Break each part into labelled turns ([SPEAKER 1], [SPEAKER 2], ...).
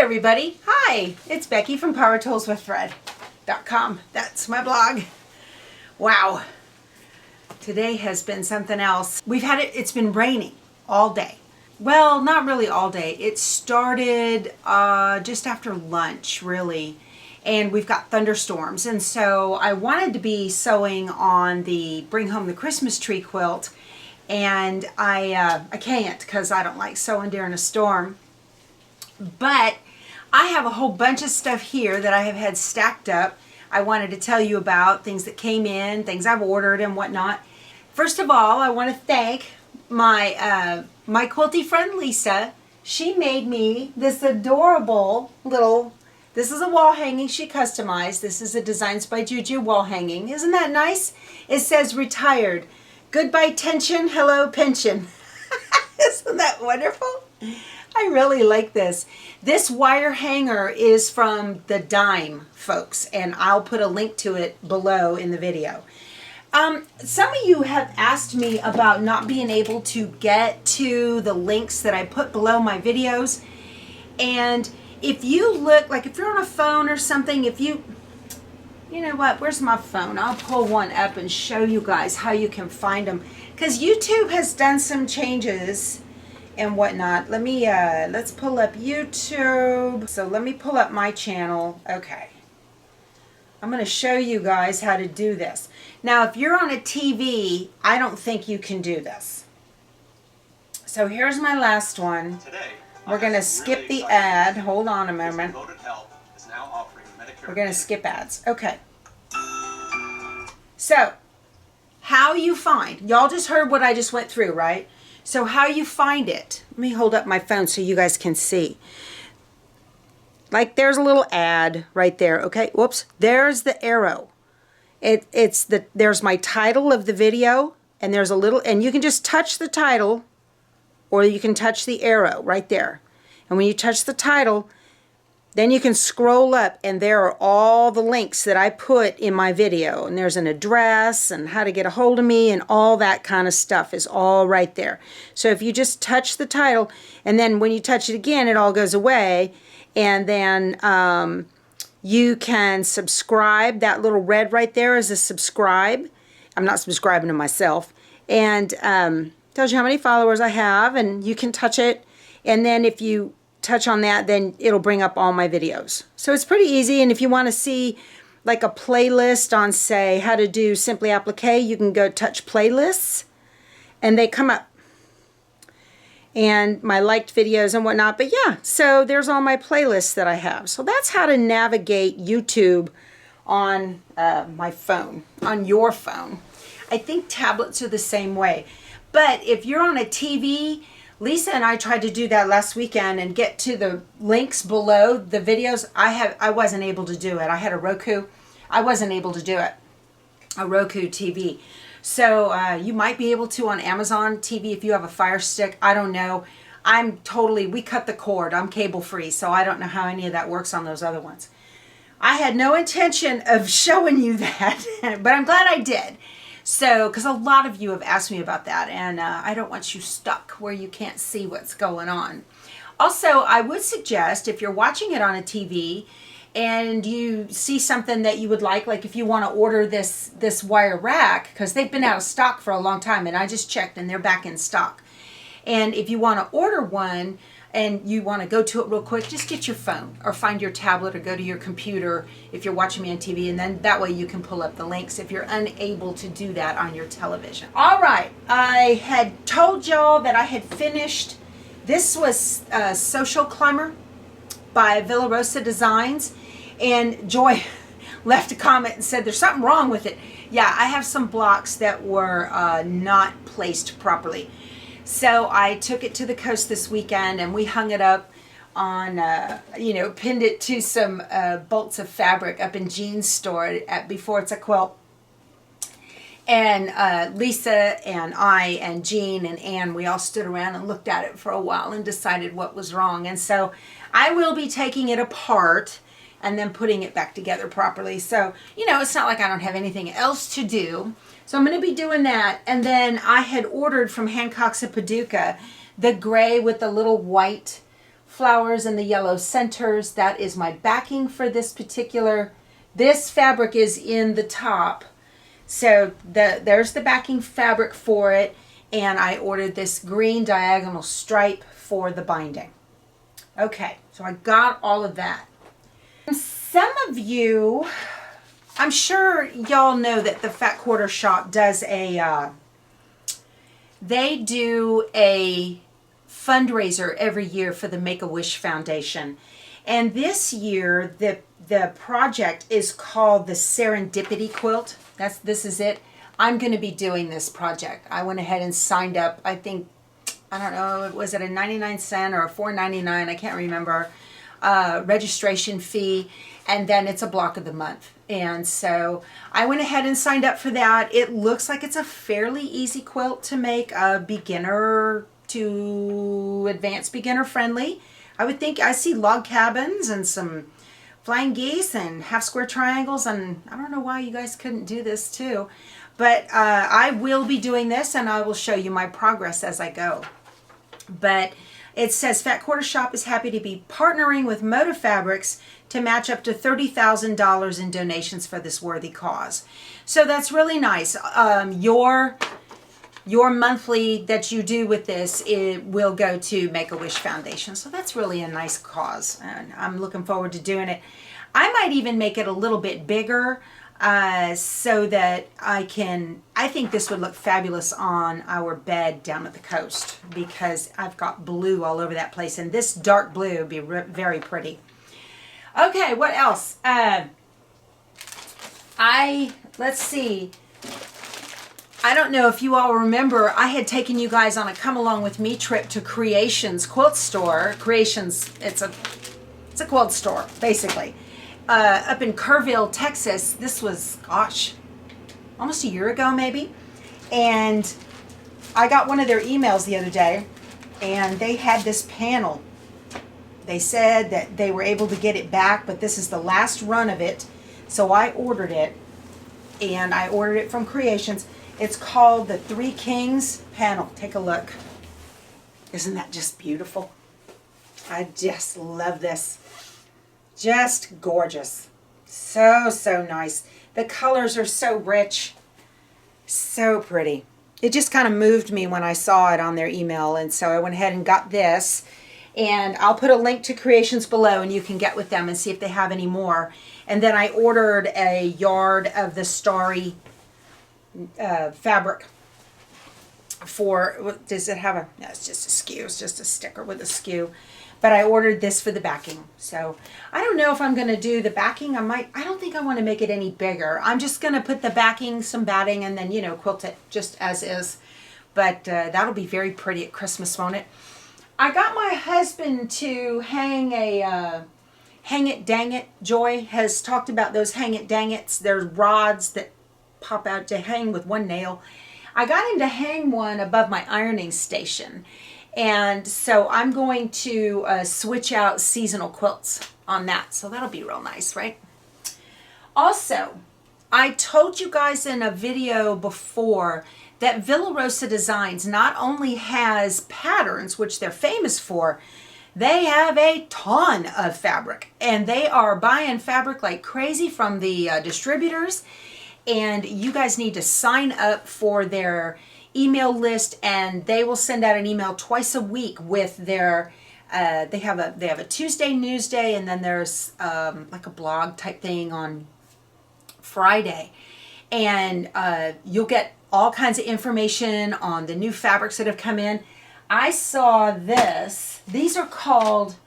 [SPEAKER 1] everybody. Hi, it's Becky from powertoolswiththread.com. That's my blog. Wow, today has been something else. It's been raining all day. Well, not really all day. It started just after lunch, really. And we've got thunderstorms. And so I wanted to be sewing on the Bring Home the Christmas Tree quilt. And I can't because I don't like sewing during a storm. But I have a whole bunch of stuff here that I have had stacked up. I wanted to tell you about things that came in, things I've ordered and whatnot. First of all, I want to thank my quilty friend Lisa. She made me this adorable little, this is a wall hanging she customized. This is a Designs by Juju wall hanging. Isn't that nice? It says retired. Goodbye tension, hello pension. Isn't that wonderful? I really like this. This wire hanger is from the Dime folks, and I'll put a link to it below in the video. Some of you have asked me about not being able to get to the links that I put below my videos. And if you look, like if you're on a phone or something, you know what, where's my phone? I'll pull one up and show you guys how you can find them. Because YouTube has done some changes and whatnot. Let's pull up YouTube. So let me pull up my channel. Okay. I'm going to show you guys how to do this. Now, if you're on a TV, I don't think you can do this. So here's my last one. We're going to skip the ad. Hold on a moment. We're going to skip ads. Okay. So, how you find, y'all just heard what I just went through, right? So how you find it, let me hold up my phone so you guys can see. Like there's a little ad right there, okay? Whoops, there's the arrow. There's my title of the video, and there's a little, and you can just touch the title, or you can touch the arrow right there. And when you touch the title, then you can scroll up, and there are all the links that I put in my video. And there's an address and how to get a hold of me and all that kind of stuff is all right there. So if you just touch the title, and then when you touch it again, it all goes away. And then you can subscribe. That little red right there is a subscribe. I'm not subscribing to myself. And tells you how many followers I have, and you can touch it. And then if you touch on that, then it'll bring up all my videos. So it's pretty easy. And if you want to see like a playlist on, say, how to do Simply Applique, you can go touch playlists and they come up, and my liked videos and whatnot. But yeah, so there's all my playlists that I have. So that's how to navigate YouTube on my phone, on your phone. I think tablets are the same way. But if you're on a TV, Lisa and I tried to do that last weekend and get to the links below the videos. I wasn't able to do it. I had a Roku. I wasn't able to do it. A Roku TV. So you might be able to on Amazon TV if you have a Fire Stick. I don't know. We cut the cord. I'm cable free, so I don't know how any of that works on those other ones. I had no intention of showing you that, but I'm glad I did. So, because a lot of you have asked me about that, and I don't want you stuck where you can't see what's going on. Also, I would suggest if you're watching it on a TV and you see something that you would like if you want to order this wire rack, because they've been out of stock for a long time, and I just checked and they're back in stock. And if you want to order one and you want to go to it real quick, just get your phone or find your tablet or go to your computer if you're watching me on TV, and then that way you can pull up the links if you're unable to do that on your television. All right, I had told y'all that I had finished, this was Social Climber by Villa Rosa Designs, and Joy left a comment and said there's something wrong with it. Yeah, I have some blocks that were not placed properly. So I took it to the coast this weekend, and we hung it up on, pinned it to some bolts of fabric up in Jean's store before it's a quilt. And Lisa and I and Jean and Ann, we all stood around and looked at it for a while and decided what was wrong. And so I will be taking it apart and then putting it back together properly. So, it's not like I don't have anything else to do. So I'm going to be doing that. And then I had ordered from Hancock's of Paducah the gray with the little white flowers and the yellow centers. That is my backing for this particular, this fabric is in the top. So there's the backing fabric for it. And I ordered this green diagonal stripe for the binding. Okay, so I got all of that. Some of you, I'm sure y'all know that the Fat Quarter Shop does they do a fundraiser every year for the Make-A-Wish Foundation. And this year, the project is called the Serendipity Quilt. This is it. I'm going to be doing this project. I went ahead and signed up. I think, I don't know, was it a 99-cent or a $4.99? I can't remember. Registration fee, and then it's a block of the month. And so I went ahead and signed up for that. It looks like it's a fairly easy quilt to make, a beginner to advanced beginner friendly. I would think. I see log cabins and some flying geese and half square triangles, and I don't know why you guys couldn't do this too. But I will be doing this, and I will show you my progress as I go. But it says Fat Quarter Shop is happy to be partnering with Moda Fabrics to match up to $30,000 in donations for this worthy cause. So that's really nice. Your monthly that you do with this, it will go to Make-A-Wish Foundation. So that's really a nice cause, and I'm looking forward to doing it. I might even make it a little bit bigger so that I think this would look fabulous on our bed down at the coast, because I've got blue all over that place, and this dark blue would be very pretty. Okay, what else? Let's see. I don't know if you all remember, I had taken you guys on a come along with me trip to Creations quilt store. Creations, it's a quilt store, basically. Up in Kerrville, Texas. This was, gosh, almost a year ago maybe. And I got one of their emails the other day, and they had this panel. They said that they were able to get it back, but this is the last run of it. So I ordered it, and I ordered it from Creations. It's called the Three Kings panel. Take a look. Isn't that just beautiful? I just love this. Just gorgeous. So nice. The colors are so rich. So pretty. It just kind of moved me when I saw it on their email, and so I went ahead and got this. And I'll put a link to Creations below, and you can get with them and see if they have any more. And then I ordered a yard of the starry fabric for, does it have a, no, it's just a skew. It's just a sticker with a skew. But I ordered this for the backing. So I don't know if I'm going to do the backing. I don't think I want to make it any bigger. I'm just going to put the backing, some batting, and then, quilt it just as is. But that'll be very pretty at Christmas, won't it? I got my husband to hang a Hang It Dang It. Joy has talked about those Hang It Dang It's. They're rods that pop out to hang with one nail. I got him to hang one above my ironing station. And so I'm going to switch out seasonal quilts on that. So that'll be real nice, right? Also, I told you guys in a video before that Villa Rosa Designs not only has patterns, which they're famous for, they have a ton of fabric. And they are buying fabric like crazy from the distributors. And you guys need to sign up for their email list, and they will send out an email twice a week with their they have a Tuesday news day, and then there's like a blog type thing on Friday, and you'll get all kinds of information on the new fabrics that have come in. I saw this. These are called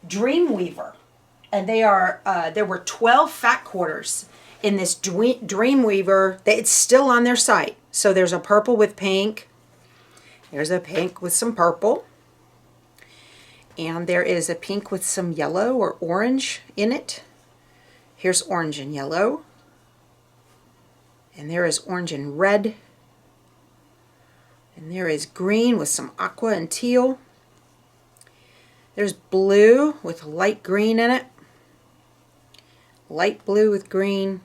[SPEAKER 1] Dreamweaver, and they are there were 12 fat quarters in this Dreamweaver. It's still on their site. So there's a purple with pink. There's a pink with some purple. And there is a pink with some yellow or orange in it. Here's orange and yellow. And there is orange and red. And there is green with some aqua and teal. There's blue with light green in it. Light blue with green.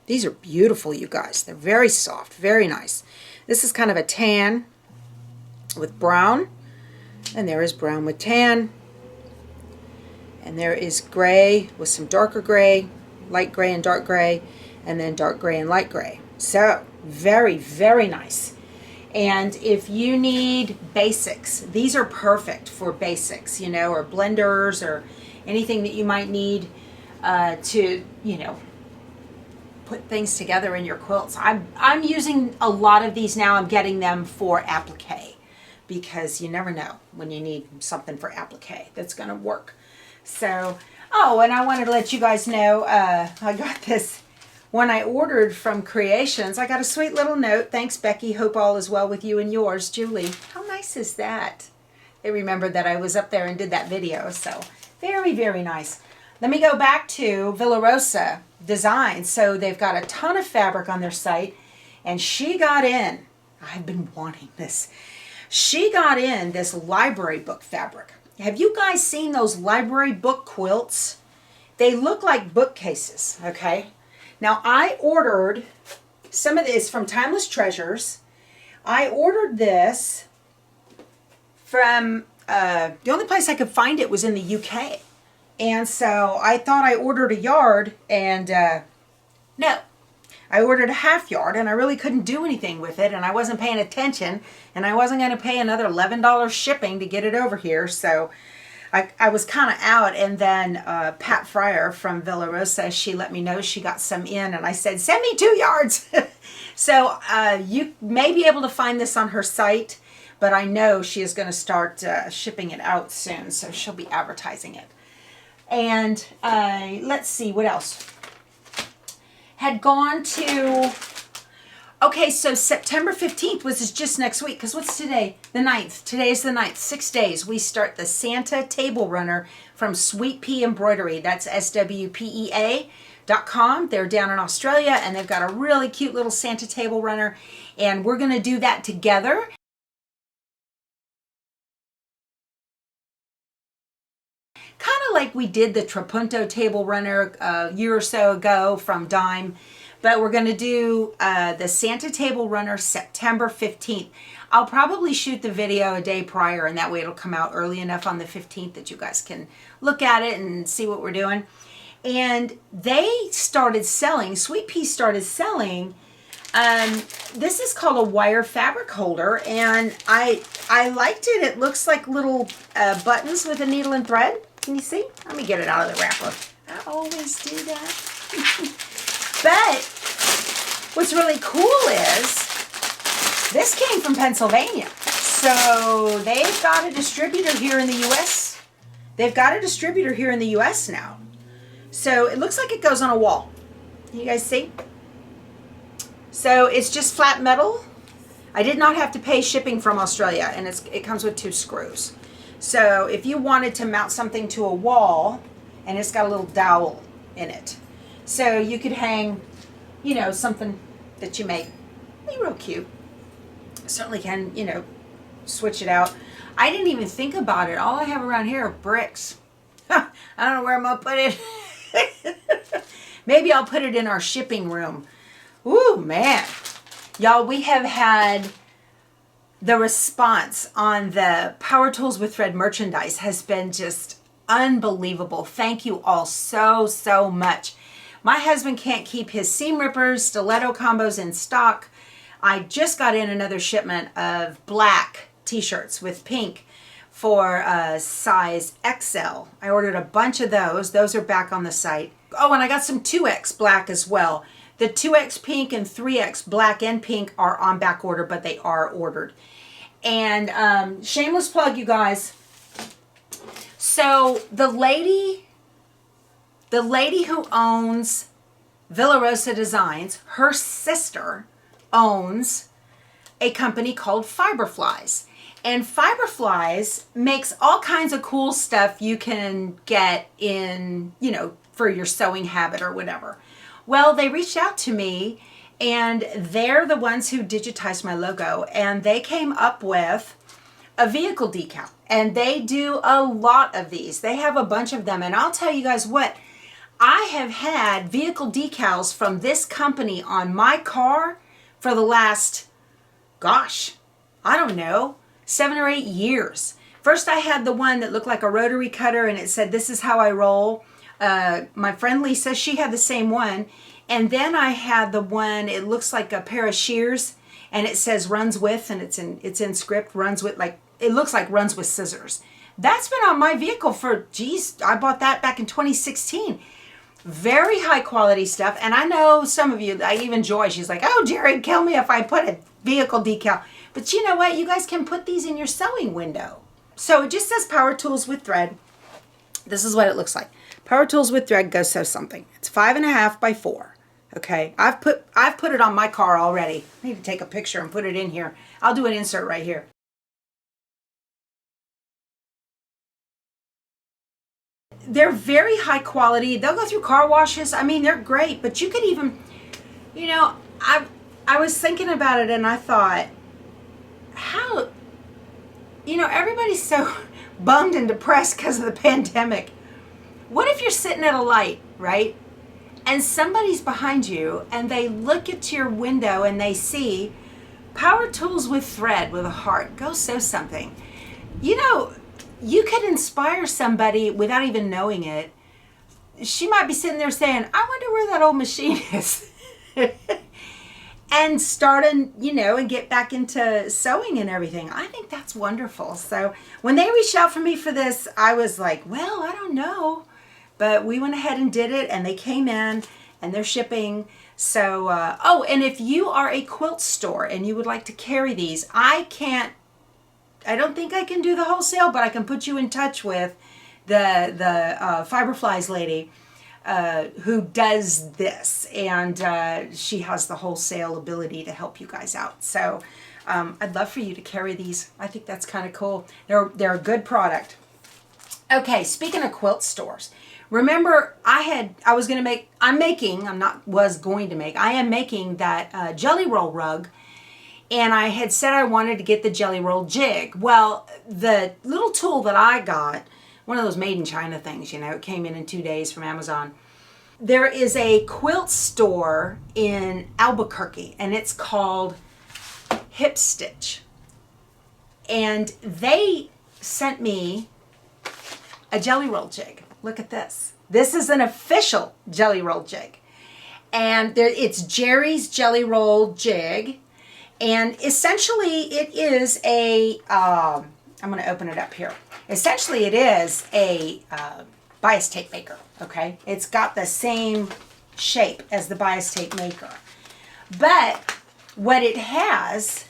[SPEAKER 1] These are beautiful, you guys. They're very soft, very nice. This is kind of a tan with brown. And there is brown with tan. And there is gray with some darker gray, light gray and dark gray, and then dark gray and light gray. So very, very nice. And if you need basics, these are perfect for basics, you know, or blenders or anything that you might need to, you know, put things together in your quilts. I'm using a lot of these now. I'm getting them for applique because you never know when you need something for applique that's going to work. So, oh, and I wanted to let you guys know, I got this when I ordered from Creations. I got a sweet little note. Thanks, Becky. Hope all is well with you and yours, Julie. How nice is that? They remembered that I was up there and did that video. So very, very nice. Let me go back to Villa Rosa Designs. So they've got a ton of fabric on their site. And she got in, I've been wanting this. She got in this library book fabric. Have you guys seen those library book quilts? They look like bookcases, okay? Now, I ordered some of this from Timeless Treasures. I ordered this from, the only place I could find it was in the UK. And so I thought I ordered a yard, and no. I ordered a half yard, and I really couldn't do anything with it, and I wasn't paying attention, and I wasn't going to pay another $11 shipping to get it over here. So I was kind of out, and then Pat Fryer from Villa Rosa, she let me know she got some in, and I said, send me 2 yards. So you may be able to find this on her site, but I know she is going to start shipping it out soon, so she'll be advertising it. And let's see, what else? Had gone to, okay, so September 15th was just next week, because what's today? The 9th. Today's the 9th. 6 days. We start the Santa Table Runner from Sweet Pea Embroidery. That's swpea.com. They're down in Australia, and they've got a really cute little Santa Table Runner, and we're going to do that together. Kind of like we did the Trapunto Table Runner a year or so ago from Dime. But we're going to do the Santa Table Runner September 15th. I'll probably shoot the video a day prior, and that way it'll come out early enough on the 15th that you guys can look at it and see what we're doing. And they started selling, Sweet Pea started selling, this is called a wire fabric holder, and I liked it. It looks like little buttons with a needle and thread. Can you see? Let me get it out of the wrapper. I always do that. But what's really cool is this came from Pennsylvania. So they've got a distributor here in the US. They've got a distributor here in the US now. So it looks like it goes on a wall. You guys see? So it's just flat metal. I did not have to pay shipping from Australia, and it comes with 2 screws. So if you wanted to mount something to a wall, and it's got a little dowel in it, so you could hang, you know, something that you make be real cute. Certainly can, you know, switch it out. I didn't even think about it. All I have around here are bricks. I don't know where I'm going to put it. Maybe I'll put it in our shipping room. Ooh, man. Y'all, we have had the response on the Power Tools with Thread merchandise has been just unbelievable. Thank you all so, so much. My husband can't keep his seam rippers, stiletto combos in stock. I just got in another shipment of black t-shirts with pink for size XL. I ordered a bunch of those. Those are back on the site. Oh, and I got some 2X black as well. The 2X pink and 3X black and pink are on back order, but they are ordered. And shameless plug, you guys. So the lady who owns Villa Rosa Designs, her sister owns a company called Fiberflies. And Fiberflies makes all kinds of cool stuff you can get in, you know, for your sewing habit or whatever. Well, they reached out to me, and they're the ones who digitized my logo, and they came up with a vehicle decal. And they do a lot of these. They have a bunch of them. And I'll tell you guys what, I have had vehicle decals from this company on my car for the last, gosh, I don't know, 7 or 8 years. First I had the one that looked like a rotary cutter and it said, "This is how I roll." My friend Lisa, she had the same one. And then I had the one, it looks like a pair of shears and it says "runs with," and it's in script, runs with, like, it looks like runs with scissors. That's been on my vehicle for, geez, I bought that back in 2016. Very high quality stuff. And I know some of you, like even Joy, she's like, "Oh, Jerry, kill me if I put a vehicle decal." But you know what? You guys can put these in your sewing window. So it just says Power Tools with Thread. This is what it looks like. Power Tools with Thread, go sew something. It's 5.5 by 4. Okay, I've put it on my car already. I need to take a picture and put it in here. I'll do an insert right here. They're very high quality. They'll go through car washes. I mean, they're great, but you could even, you know, I was thinking about it and I thought, how, you know, everybody's so bummed and depressed because of the pandemic. What if you're sitting at a light, right? And somebody's behind you and they look at your window and they see Power Tools with Thread with a heart. Go sew something. You know, you could inspire somebody without even knowing it. She might be sitting there saying, "I wonder where that old machine is." And starting, you know, and get back into sewing and everything. I think that's wonderful. So when they reached out for me for this, I was like, well, I don't know. But we went ahead and did it, and they came in, and they're shipping. So, oh, and if you are a quilt store and you would like to carry these, I don't think I can do the wholesale, but I can put you in touch with the Fiberflies lady who does this, and she has the wholesale ability to help you guys out. So I'd love for you to carry these. I think that's kind of cool. They're a good product. Okay, speaking of quilt stores, remember I am making that Jelly Roll rug. And I had said I wanted to get the Jelly Roll Jig. Well, the little tool that I got, one of those made in China things, you know, it came in 2 days from Amazon. There is a quilt store in Albuquerque, and it's called Hip Stitch. And they sent me a Jelly Roll Jig. Look at this. This is an official Jelly Roll Jig. And it's Jerry's Jelly Roll Jig. And essentially it is I'm going to open it up here. Essentially it is a bias tape maker, okay? It's got the same shape as the bias tape maker. But what it has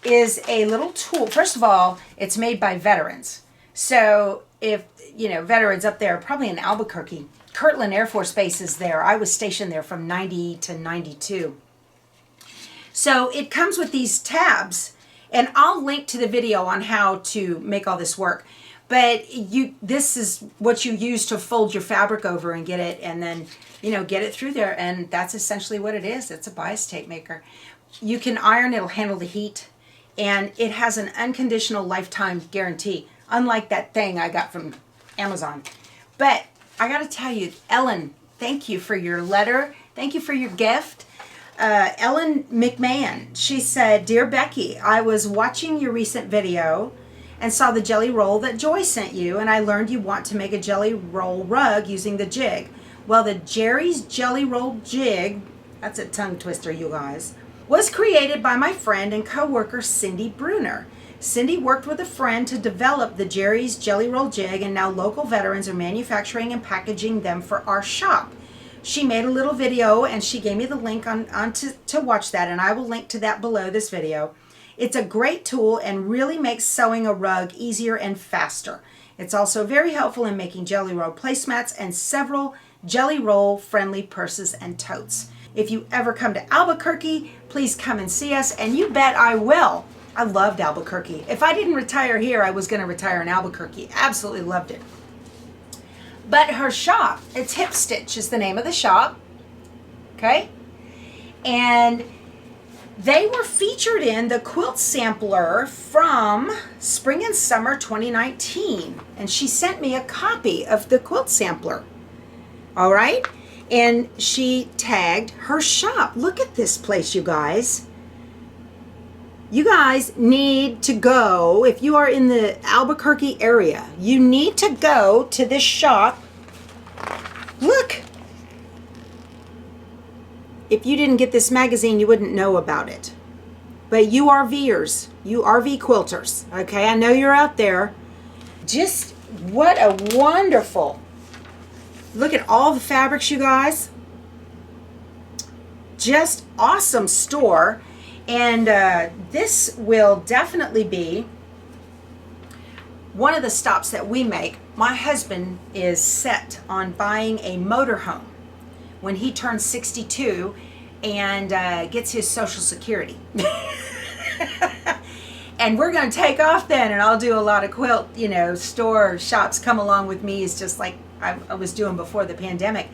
[SPEAKER 1] is a little tool. First of all, it's made by veterans. So if, you know, veterans up there, probably in Albuquerque, Kirtland Air Force Base is there. I was stationed there from 90 to 92. So it comes with these tabs, and I'll link to the video on how to make all this work. But this is what you use to fold your fabric over and get it, and then, you know, get it through there. And that's essentially what it is. It's a bias tape maker. You can iron, it'll handle the heat, and it has an unconditional lifetime guarantee, unlike that thing I got from Amazon. But I got to tell you, Ellen, thank you for your letter. Thank you for your gift. Ellen McMahon, she said, "Dear Becky, I was watching your recent video and saw the jelly roll that Joy sent you, and I learned you want to make a jelly roll rug using the jig. Well, the Jerry's Jelly Roll Jig," that's a tongue twister, you guys, "was created by my friend and co-worker Cindy Bruner. Cindy worked with a friend to develop the Jerry's Jelly Roll Jig, and now local veterans are manufacturing and packaging them for our shop. She made a little video and she gave me the link to watch that, and I will link to that below this video. It's a great tool and really makes sewing a rug easier and faster. It's also very helpful in making jelly roll placemats and several jelly roll friendly purses and totes. If you ever come to Albuquerque, please come and see us, and you bet I will. I loved Albuquerque. If I didn't retire here, I was going to retire in Albuquerque. Absolutely loved it. But her shop, it's Hip Stitch is the name of the shop, okay? And they were featured in the quilt sampler from spring and summer 2019. And she sent me a copy of the quilt sampler, all right? And she tagged her shop. Look at this place, you guys. You guys need to go, if you are in the Albuquerque area, you need to go to this shop. Look. If you didn't get this magazine, you wouldn't know about it. But you RVers, you RV quilters, okay? I know you're out there. Just what a wonderful, look at all the fabrics, you guys. Just awesome store. And this will definitely be one of the stops that we make. My husband is set on buying a motorhome when he turns 62 and gets his Social Security. And we're going to take off then, and I'll do a lot of quilt, you know, store shops come along with me. It's just like I was doing before the pandemic.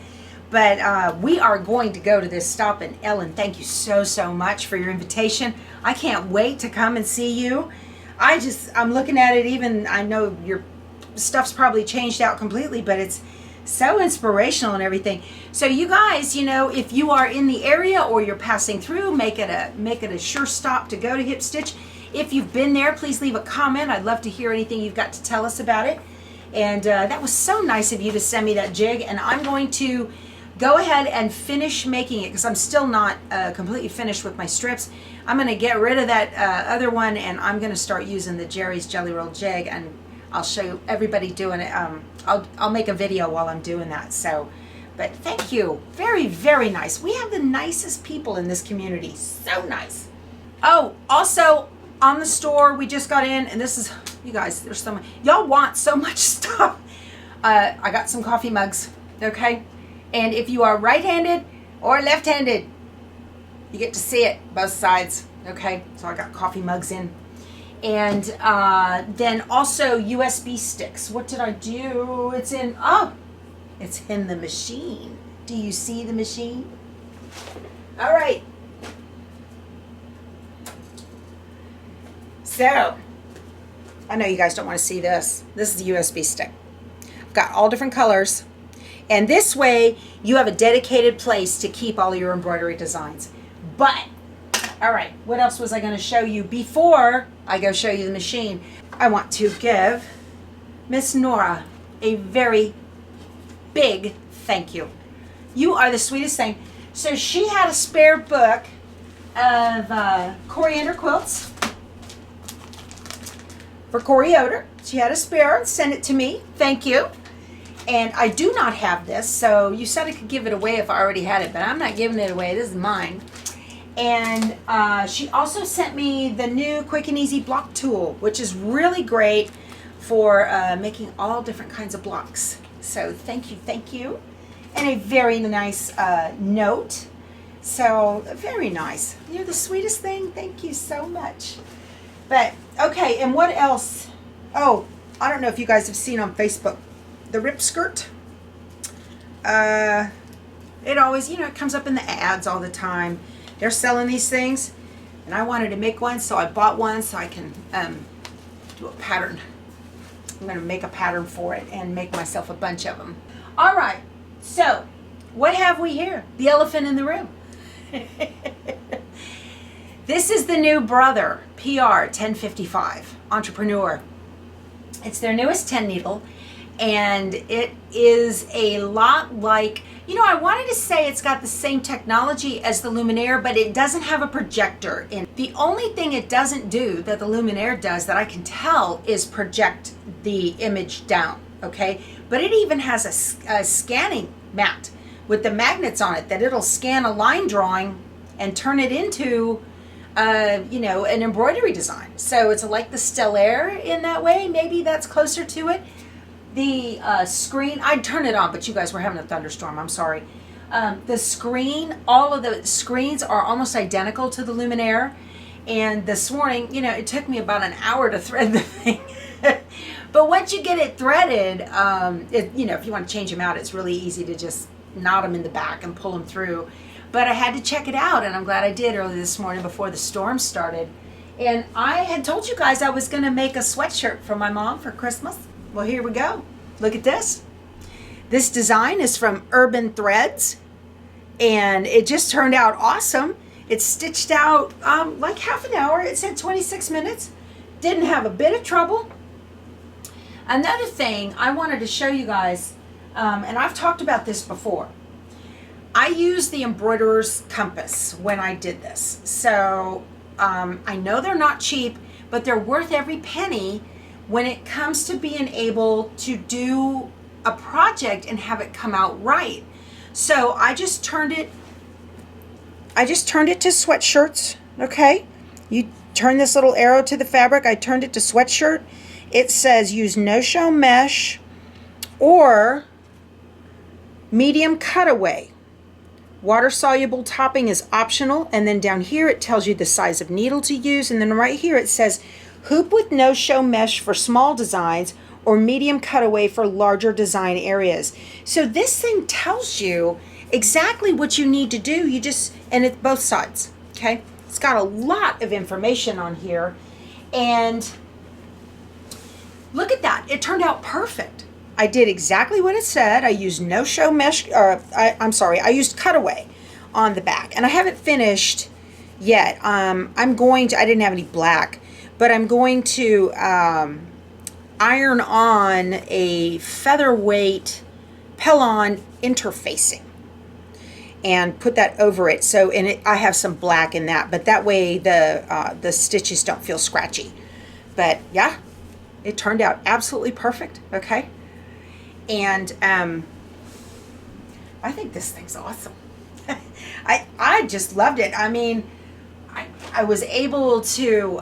[SPEAKER 1] But we are going to go to this stop. And Ellen, thank you so, so much for your invitation. I can't wait to come and see you. I'm looking at it, even, I know your stuff's probably changed out completely, but it's so inspirational and everything. So you guys, you know, if you are in the area or you're passing through, make it a sure stop to go to Hip Stitch. If you've been there, please leave a comment. I'd love to hear anything you've got to tell us about it. And that was so nice of you to send me that jig. And I'm going to go ahead and finish making it because I'm still not completely finished with my strips. I'm going to get rid of that other one, and I'm going to start using the Jerry's Jelly Roll Jig, and I'll show you everybody doing it. I'll make a video while I'm doing that. So, but thank you. Very, very nice. We have the nicest people in this community. So nice. Oh, also on the store, we just got in, and this is, you guys, there's so much. Y'all want so much stuff. I got some coffee mugs, okay? And if you are right-handed or left-handed, you get to see it, both sides, okay? So I got coffee mugs in. And then also USB sticks. What did I do? It's in the machine. Do you see the machine? All right. So, I know you guys don't want to see this. This is a USB stick. I've got all different colors. And this way, you have a dedicated place to keep all your embroidery designs. But, all right, what else was I going to show you before I go show you the machine? I want to give Miss Nora a very big thank you. You are the sweetest thing. So she had a spare book of coriander quilts for Corey Oder. She had a spare and sent it to me. Thank you. And I do not have this, so you said I could give it away if I already had it, but I'm not giving it away. This is mine. And she also sent me the new Quick and Easy block tool, which is really great for making all different kinds of blocks. So thank you. And a very nice note. So very nice. You're the sweetest thing. Thank you so much. But, okay, and what else? Oh, I don't know if you guys have seen on Facebook. The rip skirt. It always, you know, it comes up in the ads all the time. They're selling these things, and I wanted to make one, so I bought one so I can do a pattern. I'm going to make a pattern for it and make myself a bunch of them. All right, so what have we here? The elephant in the room. This is the new Brother PR1055 Entrepreneur. It's their newest 10 needle. And it is a lot like, you know, I wanted to say it's got the same technology as the Luminaire, but it doesn't have a projector in. The only thing it doesn't do that the Luminaire does that I can tell is project the image down, okay? But it even has a scanning mat with the magnets on it that it'll scan a line drawing and turn it into, you know, an embroidery design. So it's like the Stellaire in that way. Maybe that's closer to it. The screen, I'd turn it on, but you guys were having a thunderstorm, I'm sorry. The screen, all of the screens are almost identical to the Luminaire. And this morning, you know, it took me about an hour to thread the thing. But once you get it threaded, you know, if you want to change them out, it's really easy to just knot them in the back and pull them through. But I had to check it out, and I'm glad I did early this morning before the storm started. And I had told you guys I was going to make a sweatshirt for my mom for Christmas. Well, here we go. Look at this. This design is from Urban Threads, and it just turned out awesome. It's stitched out like half an hour. It said 26 minutes. Didn't have a bit of trouble. Another thing I wanted to show you guys, and I've talked about this before. I used the Embroiderers Compass when I did this. So I know they're not cheap, but they're worth every penny when it comes to being able to do a project and have it come out right. So I just turned it to sweatshirts, okay? You turn this little arrow to the fabric. I turned it to sweatshirt. It says use no-show mesh or medium cutaway. Water-soluble topping is optional. And then down here it tells you the size of needle to use. And then right here it says hoop with no-show mesh for small designs or medium cutaway for larger design areas. So this thing tells you exactly what you need to do. And it's both sides, okay? It's got a lot of information on here. And look at that. It turned out perfect. I did exactly what it said. I used no-show mesh, I used cutaway on the back. And I haven't finished yet. I didn't have any black, but I'm going to iron on a featherweight Pellon interfacing and put that over it. So I have some black in that, but that way the stitches don't feel scratchy. But yeah, it turned out absolutely perfect, okay? And I think this thing's awesome. I just loved it. I mean, I was able to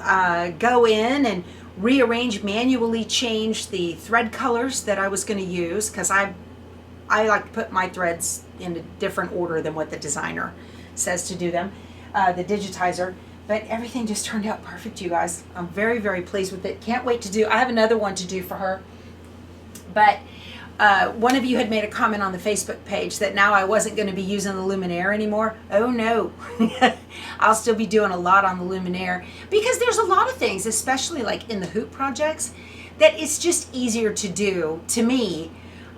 [SPEAKER 1] go in and manually change the thread colors that I was going to use, because I like to put my threads in a different order than what the designer says to do them, the digitizer. But everything just turned out perfect, you guys. I'm very, very pleased with it. Can't wait to do. I have another one to do for her. But one of you had made a comment on the Facebook page that now I wasn't going to be using the Luminaire anymore. Oh no. I'll still be doing a lot on the Luminaire, because there's a lot of things, especially like in the hoop projects, that it's just easier to do, to me,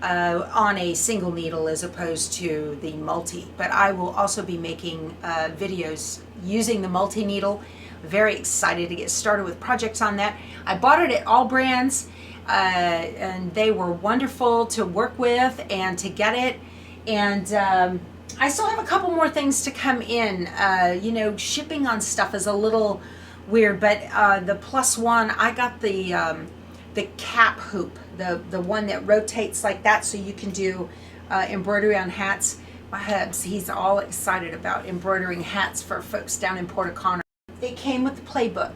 [SPEAKER 1] on a single needle as opposed to the multi. But I will also be making videos using the multi needle. Very excited to get started with projects on that. I bought it at All Brands, and they were wonderful to work with and to get it. And I still have a couple more things to come in. Shipping on stuff is a little weird, but the +1, I got the cap hoop, the one that rotates like that, so you can do embroidery on hats. My hubs, he's all excited about embroidering hats for folks down in Port O'Connor. It came with the playbook.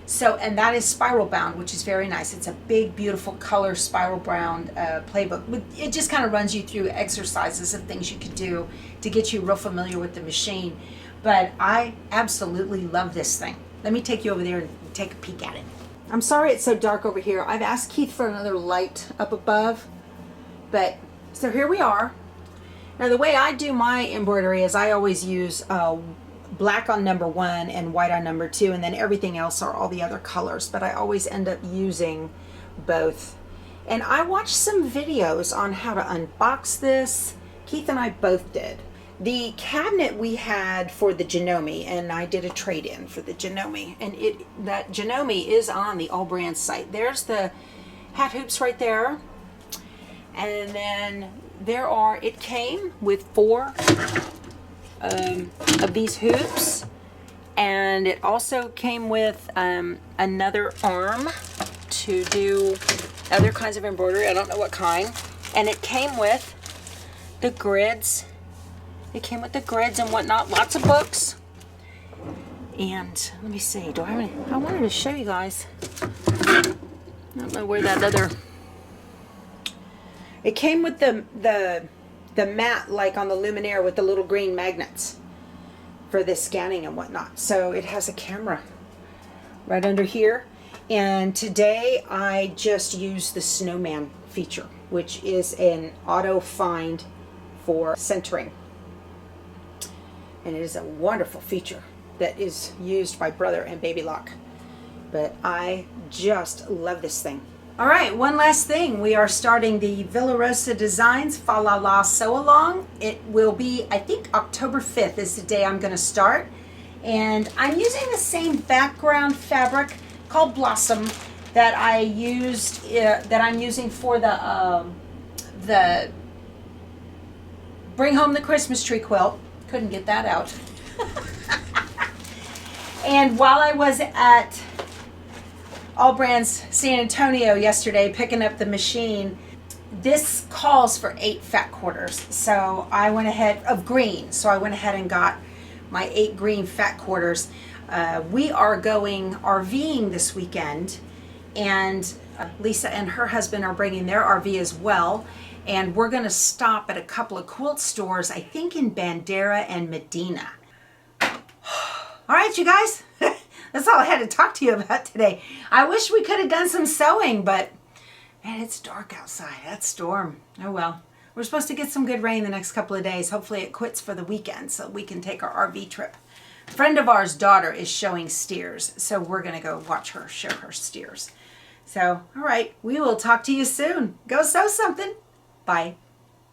[SPEAKER 1] So, and that is spiral bound, which is very nice. It's a big, beautiful color spiral bound playbook. It just kind of runs you through exercises of things you could do to get you real familiar with the machine. But I absolutely love this thing. Let me take you over there and take a peek at it. I'm sorry it's so dark over here. I've asked Keith for another light up above. But, so here we are. Now the way I do my embroidery is I always use black on number 1 and white on number 2, and then everything else are all the other colors, but I always end up using both. And I watched some videos on how to unbox this. Keith and I both did. The cabinet we had for the Janome, and I did a trade-in for the Janome, and that Janome is on the All Brands site. There's the hat hoops right there, and then it came with 4 of these hoops, and it also came with another arm to do other kinds of embroidery. I don't know what kind. And it came with the grids. It came with the grids and whatnot. Lots of books. And let me see. Do I have any? I wanted to show you guys. I don't know where that other. It came with the mat, like on the Luminaire, with the little green magnets for this scanning and whatnot. So it has a camera right under here. And today I just used the snowman feature, which is an auto find for centering. And it is a wonderful feature that is used by Brother and Baby Lock. But I just love this thing. All right, one last thing. We are starting the Villa Rosa Designs Fa La La Sew Along. It will be, I think, October 5th is the day I'm going to start. And I'm using the same background fabric called Blossom that I used, that I'm using for the Bring Home the Christmas Tree quilt. Couldn't get that out. And while I was at All Brands San Antonio yesterday picking up the machine, this calls for 8 fat quarters. So I went ahead, of green, so I went ahead and got my 8 green fat quarters. We are going RVing this weekend, and Lisa and her husband are bringing their RV as well. And we're going to stop at a couple of quilt stores, I think in Bandera and Medina. All right, you guys, that's all I had to talk to you about today. I wish we could have done some sewing, but man, it's dark outside. That storm. Oh well. We're supposed to get some good rain the next couple of days. Hopefully it quits for the weekend so we can take our RV trip. A friend of ours' daughter is showing steers, so we're going to go watch her show her steers. So, all right, we will talk to you soon. Go sew something. Bye.